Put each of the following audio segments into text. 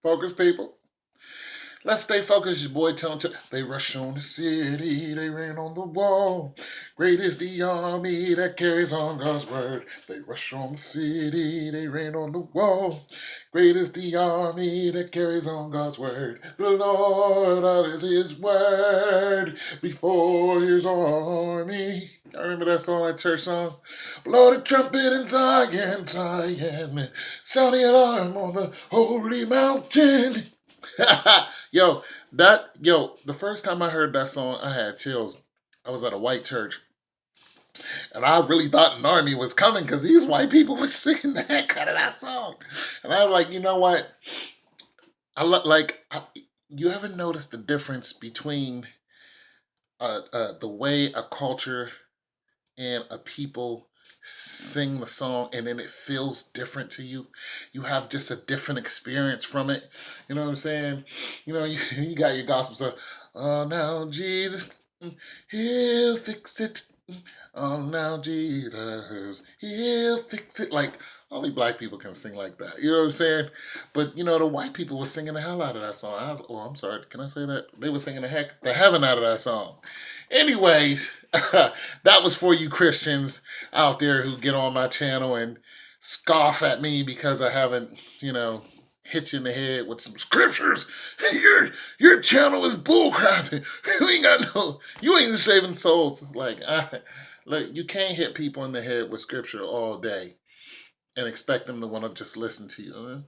Focus, people. Let's stay focused, your boy Tone. They rush on the city, they rain on the wall. Great is the army that carries on God's word. They rush on the city, they rain on the wall. Great is the army that carries on God's word. The Lord utters his word before his army. I remember that song, that church song? Blow the trumpet in Zion, Zion. Sound the alarm on the holy mountain. The first time I heard that song, I had chills. I was at a white church, and I really thought an army was coming because these white people were singing the heck out of that song. And I was like, you know what? You ever notice the difference between the way a culture and a people sing the song and then it feels different to you? You have just a different experience from it. You know what I'm saying? You got your gospel song. Oh, now Jesus, he'll fix it. Oh, now Jesus, he'll fix it. Like, only black people can sing like that. You know what I'm saying? But, the white people were singing the hell out of that song. I'm sorry. Can I say that? They were singing the heaven out of that song. Anyways, that was for you Christians out there who get on my channel and scoff at me because I haven't, hit you in the head with some scriptures. Your channel is bullcrap. You ain't saving souls. It's like, look, you can't hit people in the head with scripture all day and expect them to want to just listen to you.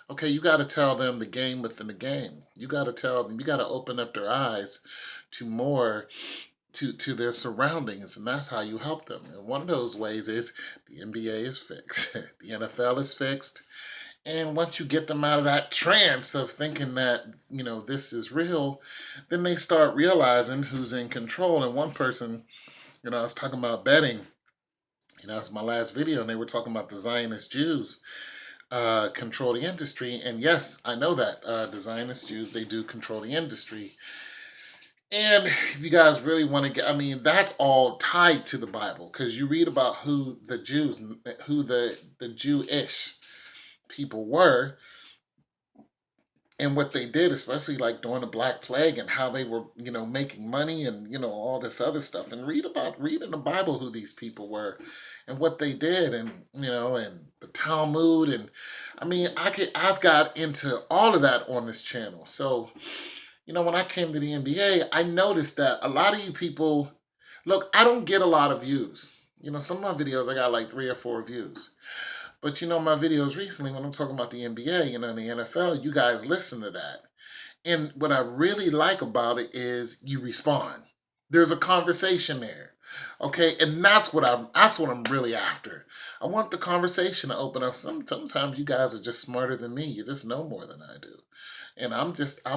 Okay, you got to tell them the game within the game. You got to tell them, you got to open up their eyes to more, to their surroundings, and that's how you help them. And one of those ways is the NBA is fixed, the NFL is fixed, and once you get them out of that trance of thinking that this is real, then they start realizing who's in control. And one person, I was talking about betting. That's my last video, and they were talking about the Zionist Jews control the industry. And yes, I know that the Zionist Jews, they do control the industry. And if you guys really want to that's all tied to the Bible, because you read about who the Jewish people were and what they did, especially like during the Black Plague, and how they were, making money and, all this other stuff. And read in the Bible who these people were and what they did, and, and the Talmud. And I've got into all of that on this channel. So, when I came to the NBA, I noticed that a lot of you people, look, I don't get a lot of views. Some of my videos, I got like 3 or 4 views. But my videos recently, when I'm talking about the NBA, and the NFL, you guys listen to that. And what I really like about it is you respond. There's a conversation there. Okay, and that's what I'm really after. I want the conversation to open up. Sometimes you guys are just smarter than me. You just know more than I do. And I'm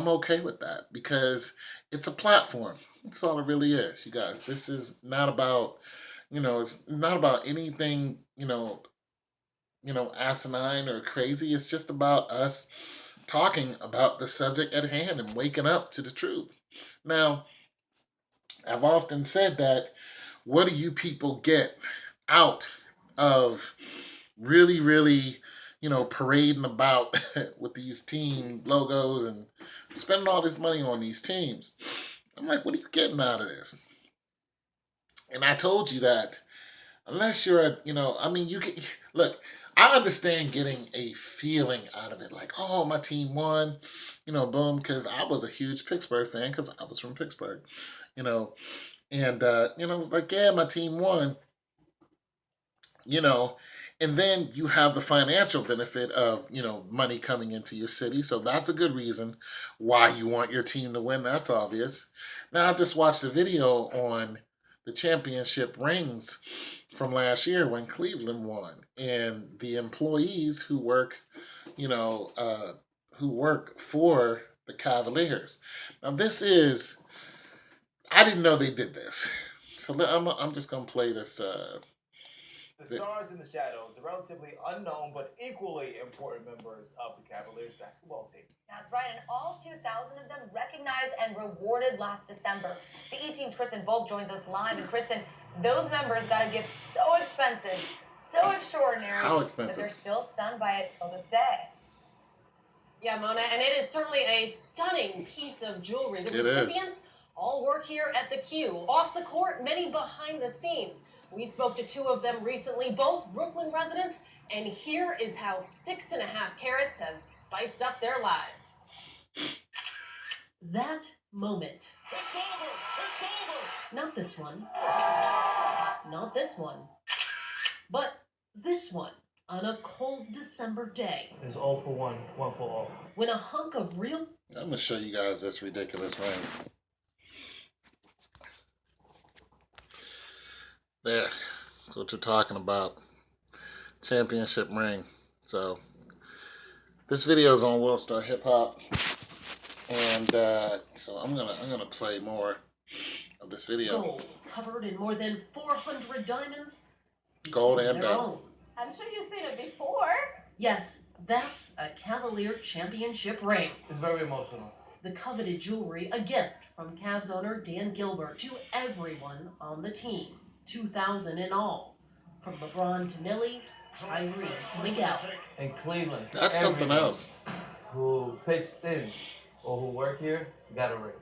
okay with that, because it's a platform. That's all it really is, you guys. This is not about, it's not about anything, asinine or crazy. It's just about us talking about the subject at hand and waking up to the truth. Now, I've often said that, what do you people get out of really, really, parading about with these team logos and spending all this money on these teams? I'm like, what are you getting out of this? And I told you that unless you're you can look. I understand getting a feeling out of it, like, oh, my team won, boom, because I was a huge Pittsburgh fan because I was from Pittsburgh, and it was like, yeah, my team won, you know, and then you have the financial benefit of, money coming into your city. So that's a good reason why you want your team to win. That's obvious. Now, I just watched a video on the championship rings from last year when Cleveland won, and the employees who work, who work for the Cavaliers. Now, I didn't know they did this. So I'm just going to play this. The Stars in the Shadows, the relatively unknown but equally important members of the Cavaliers basketball team. That's right, and all 2,000 of them recognized and rewarded last December. The E-Team's Kristen Volk joins us live, and Kristen, those members got a gift so expensive, so extraordinary, How that expensive? they're still stunned by it till this day. Yeah, Mona, and it is certainly a stunning piece of jewelry. The It is. recipients all work here at the Q. Off the court, many behind the scenes. We spoke to two of them recently, both Brooklyn residents, and here is how 6.5 carats have spiced up their lives. That moment. It's over! It's over! Not this one. Not this one. But this one. On a cold December day. It's all for one, one for all. When a hunk of real... I'm going to show you guys this ridiculous ring. There. That's what you're talking about. Championship ring. So, this video is on World Star Hip Hop. And so I'm gonna play more of this video. Gold, covered in more than 400 diamonds. Gold and their diamond. own. I'm sure you've seen it before. Yes, that's a Cavalier championship ring. It's very emotional. The coveted jewelry, a gift from Cavs owner Dan Gilbert to everyone on the team. 2,000 in all. From LeBron to Millie, Kyrie to Miguel. In Cleveland. That's something everyone else. Who pitched in or who work here got a ring.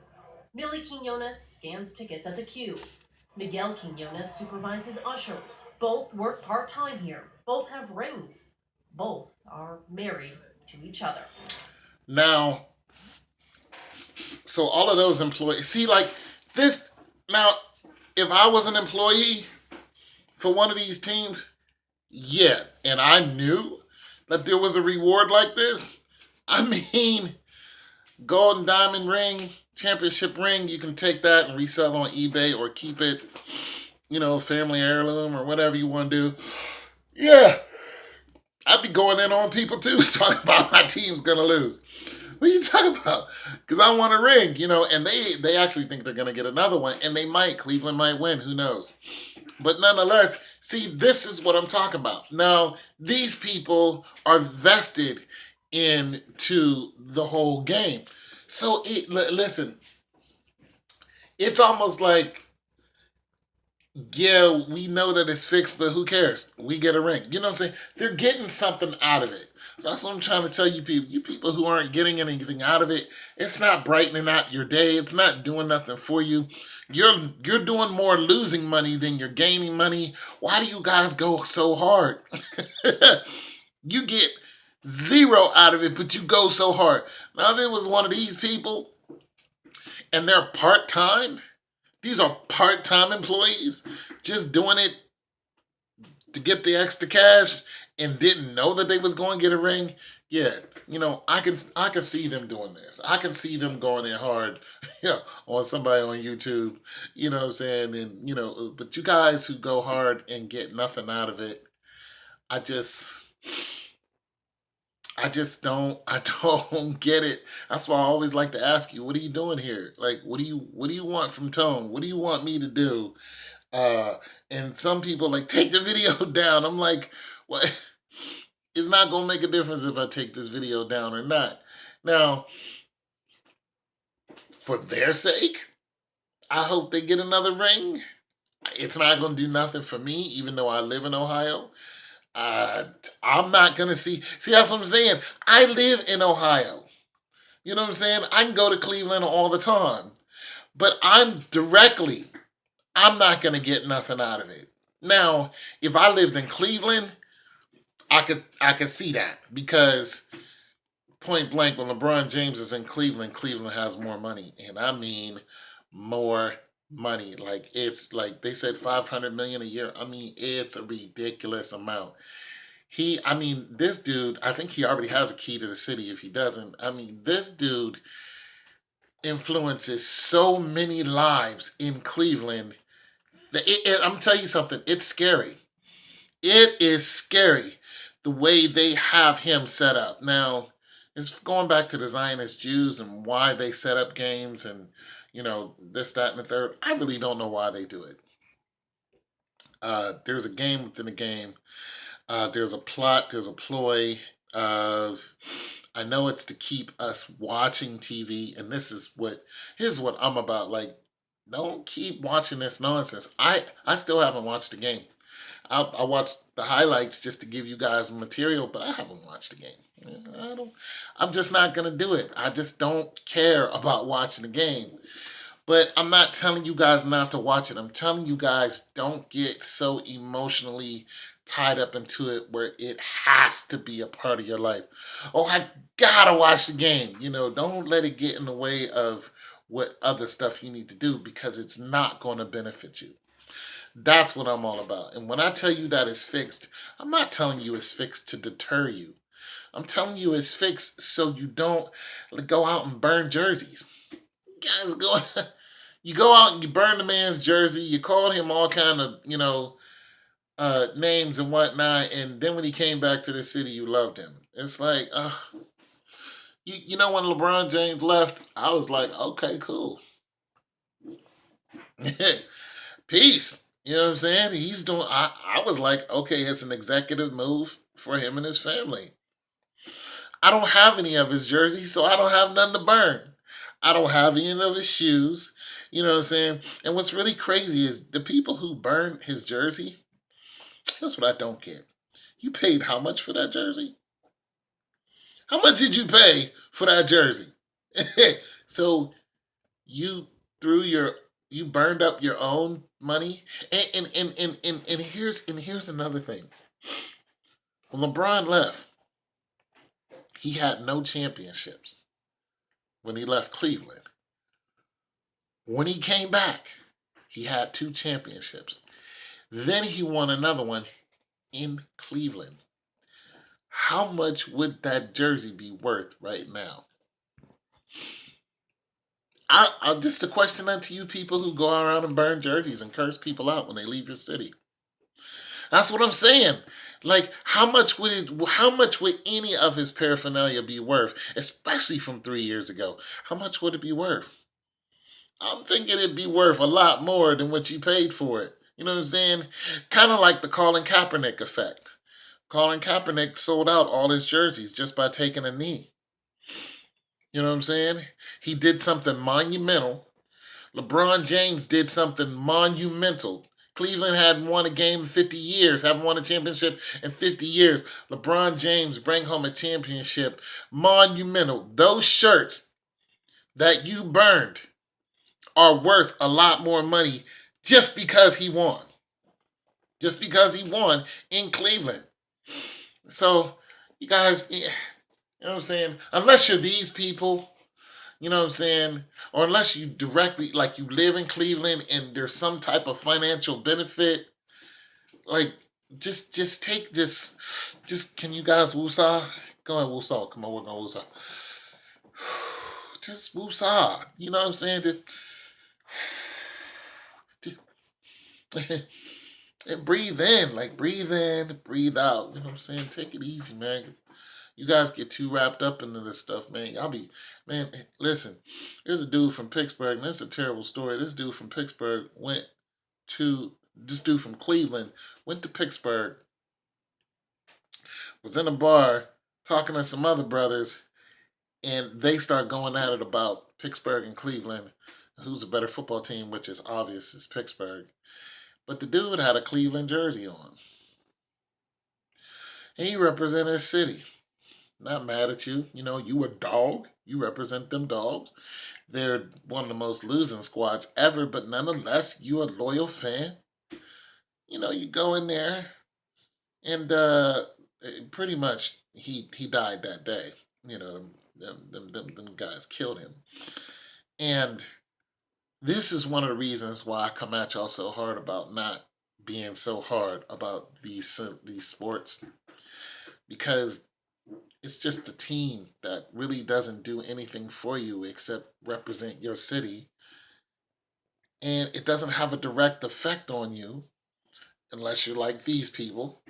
Millie Quinones scans tickets at the Q. Miguel Quinones supervises ushers. Both work part-time here. Both have rings. Both are married to each other. Now, so all of those employees, see, like this, now, if I was an employee for one of these teams, yeah, and I knew that there was a reward like this, I mean, gold and diamond ring, championship ring, you can take that and resell on eBay or keep it, you know, family heirloom or whatever you want to do. Yeah, I'd be going in on people too, talking about my team's going to lose. What are you talking about? Because I want a ring, you know, and they actually think they're going to get another one, and they might. Cleveland might win. Who knows? But nonetheless, see, this is what I'm talking about. Now, these people are vested into the whole game. So, listen, it's almost like, yeah, we know that it's fixed, but who cares? We get a ring. You know what I'm saying? They're getting something out of it. So that's what I'm trying to tell you people. You people who aren't getting anything out of it, it's not brightening up your day. It's not doing nothing for you. You're doing more losing money than you're gaining money. Why do you guys go so hard? You get zero out of it, but you go so hard. Now, if it was one of these people and they're part-time, these are part-time employees just doing it to get the extra cash and didn't know that they was going to get a ring. Yeah, you know, I can see them doing this. I can see them going in hard, on somebody on YouTube, you know what I'm saying? And, you know, but you guys who go hard and get nothing out of it, I don't get it. That's why I always like to ask you, what are you doing here? Like, what do you want from Tone? What do you want me to do? And some people like, take the video down. I'm like, what? It's not going to make a difference if I take this video down or not. Now, for their sake, I hope they get another ring. It's not going to do nothing for me, even though I live in Ohio. I'm not going to see, that's what I'm saying. I live in Ohio. You know what I'm saying? I can go to Cleveland all the time. But I'm not going to get nothing out of it. Now, if I lived in Cleveland, I could see that, because point blank, when LeBron James is in Cleveland, Cleveland has more money. And I mean more money. Like, it's like they said $500 million a year. I mean, it's a ridiculous amount. This dude, I think he already has a key to the city if he doesn't. I mean, this dude influences so many lives in Cleveland. I'm telling you something, it's scary. It is scary the way they have him set up. Now, it's going back to the Zionist Jews and why they set up games and, you know, this, that, and the third. I really don't know why they do it. There's a game within a game. There's a plot, there's a ploy. I know it's to keep us watching TV, and here's what I'm about. Like, don't keep watching this nonsense. I still haven't watched the game. I watched the highlights just to give you guys material, but I haven't watched the game. I'm just not gonna do it. I just don't care about watching the game. But I'm not telling you guys not to watch it. I'm telling you guys, don't get so emotionally tied up into it where it has to be a part of your life. Oh, I gotta watch the game. Don't let it get in the way of what other stuff you need to do, because it's not going to benefit you. That's what I'm all about. And when I tell you that it's fixed, I'm not telling you it's fixed to deter you. I'm telling you it's fixed so you don't go out and burn jerseys. You guys go, you go out and you burn the man's jersey. You call him all kind of, names and whatnot. And then when he came back to the city, you loved him. It's like, when LeBron James left, I was like, okay, cool. Peace. You know what I'm saying? He's doing, I was like, okay, it's an executive move for him and his family. I don't have any of his jerseys, so I don't have nothing to burn. I don't have any of his shoes. You know what I'm saying? And what's really crazy is the people who burn his jersey, here's what I don't get. You paid how much for that jersey? How much did you pay for that jersey? So you burned up your own money. And here's another thing. When LeBron left, he had no championships when he left Cleveland. When he came back, he had 2 championships. Then he won another one in Cleveland. How much would that jersey be worth right now? I'll just a question unto you people who go around and burn jerseys and curse people out when they leave your city. That's what I'm saying. Like, how much would any of his paraphernalia be worth, especially from 3 years ago? How much would it be worth? I'm thinking it'd be worth a lot more than what you paid for it. You know what I'm saying? Kind of like the Colin Kaepernick effect. Colin Kaepernick sold out all his jerseys just by taking a knee. You know what I'm saying? He did something monumental. LeBron James did something monumental. Cleveland hadn't won a game in 50 years, haven't won a championship in 50 years. LeBron James bring home a championship. Monumental. Those shirts that you burned are worth a lot more money just because he won. Just because he won in Cleveland. So, you guys, you know what I'm saying? Unless you're these people, you know what I'm saying? Or unless you directly, like you live in Cleveland and there's some type of financial benefit, like, just take this, can you guys woosah? Go ahead, woosah. Come on, we're going to woosah. Just woosah. You know what I'm saying? And breathe in, breathe out. You know what I'm saying? Take it easy, man. You guys get too wrapped up into this stuff, man. Listen, there's a dude from Pittsburgh, and this is a terrible story. This dude from Cleveland went to Pittsburgh, was in a bar talking to some other brothers, and they start going at it about Pittsburgh and Cleveland, who's a better football team, which is obvious, is Pittsburgh. But the dude had a Cleveland jersey on. And he represented his city. Not mad at you. You a dog. You represent them dogs. They're one of the most losing squads ever, but nonetheless, you a loyal fan. You go in there, and pretty much he died that day. Them guys killed him. And this is one of the reasons why I come at y'all so hard about not being so hard about these sports, because it's just a team that really doesn't do anything for you except represent your city, and it doesn't have a direct effect on you unless you're like these people.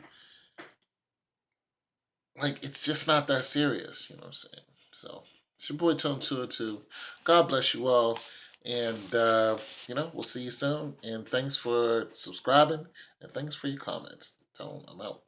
Like, it's just not that serious, you know what I'm saying? So, it's your boy Tone 202. God bless you all. And, we'll see you soon. And thanks for subscribing. And thanks for your comments. Tone, I'm out.